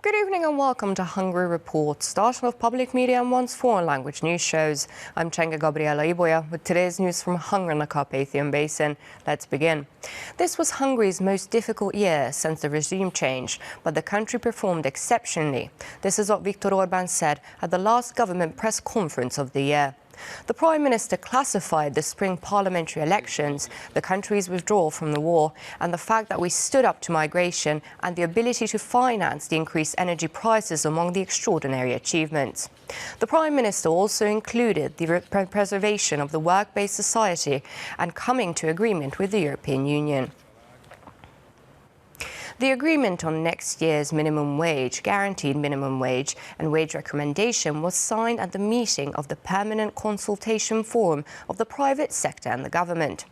Good evening and welcome to Hungary Report, starting off public media and one's foreign language news shows. I'm Csenga Gabriela Ibolya with today's news from Hungary and the Carpathian Basin. Let's begin. This was Hungary's most difficult year since the regime change, but the country performed exceptionally. This is what Viktor Orbán said at the last government press conference of the year. The Prime Minister classified the spring parliamentary elections, the country's withdrawal from the war, and the fact that we stood up to migration and the ability to finance the increased energy prices among the extraordinary achievements. The Prime Minister also included the preservation of the work-based society and coming to agreement with the European Union. The agreement on next year's minimum wage, guaranteed minimum wage and wage recommendation was signed at the meeting of the Permanent Consultation Forum of the private sector and the government.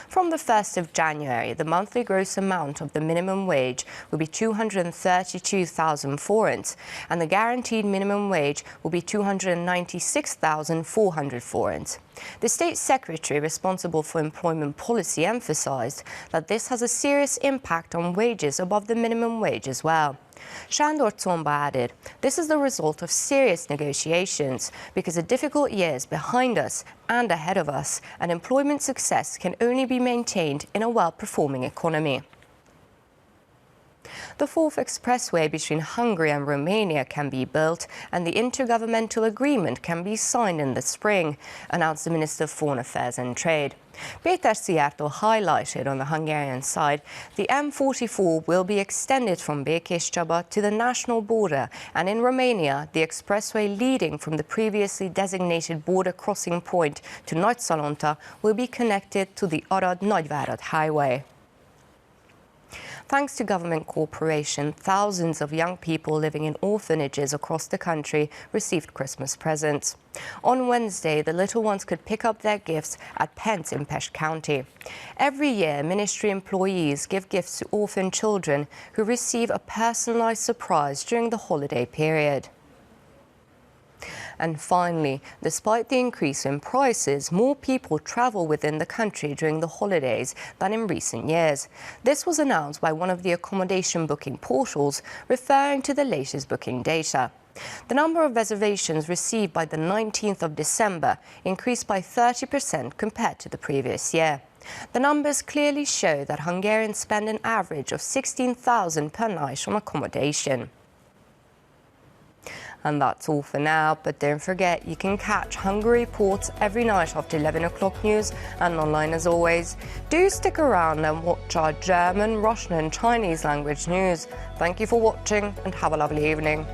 From the 1st of January, the monthly gross amount of the minimum wage will be 232,000 forints, and the guaranteed minimum wage will be 296,400 forints. The State Secretary responsible for employment policy emphasized that this has a serious impact on wages above the minimum wage as well. Sándor Comba added, "This is the result of serious negotiations because a difficult year is behind us and ahead of us, and employment success can only be maintained in a well-performing economy." The fourth expressway between Hungary and Romania can be built and the intergovernmental agreement can be signed in the spring, announced the Minister of Foreign Affairs and Trade. Híradó highlighted on the Hungarian side, the M44 will be extended from Békéscsaba to the national border, and in Romania, the expressway leading from the previously designated border crossing point to Nagyszalonta will be connected to the Arad-Nagyvárad highway. Thanks to government cooperation, thousands of young people living in orphanages across the country received Christmas presents. On Wednesday, the little ones could pick up their gifts at Pence in Pest County. Every year, ministry employees give gifts to orphan children who receive a personalized surprise during the holiday period. And finally, despite the increase in prices, more people travel within the country during the holidays than in recent years. This was announced by one of the accommodation booking portals, referring to the latest booking data. The number of reservations received by the 19th of December increased by 30% compared to the previous year. The numbers clearly show that Hungarians spend an average of 16,000 per night on accommodation. And that's all for now, but don't forget you can catch Hungary Reports every night after 11 o'clock news and online as always. Do stick around and watch our German, Russian and Chinese language news. Thank you for watching and have a lovely evening.